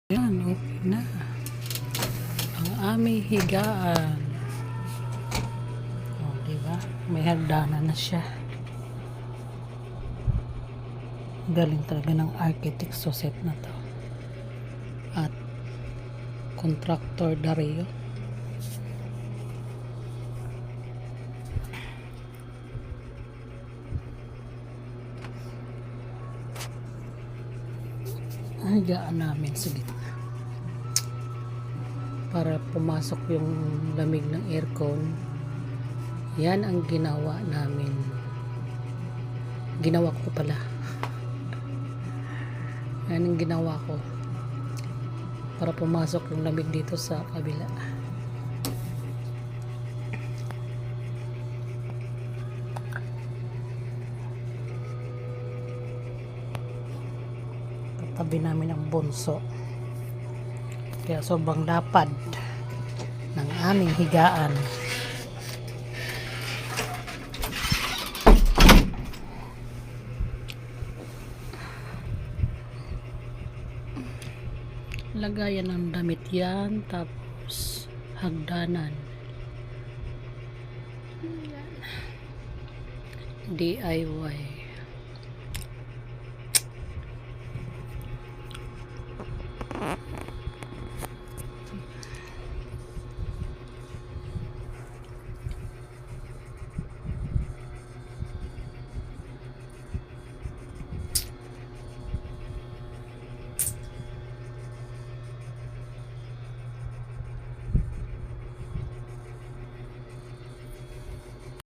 Yan, okay na. Ang aming higaan. O, diba? May hagdanan na siya. Galing talaga ng architect set na to. At contractor Dario. Higaan namin sa gitna para pumasok yung lamig ng aircon. Yan ang ginawa namin, ginawa ko pala. Yan ang ginawa ko para pumasok yung lamig dito sa kabila. Tabi namin ang bunso, kaya sobrang lapad ng aming higaan. Lagayan ng damit yan, tapos hagdanan. DIY.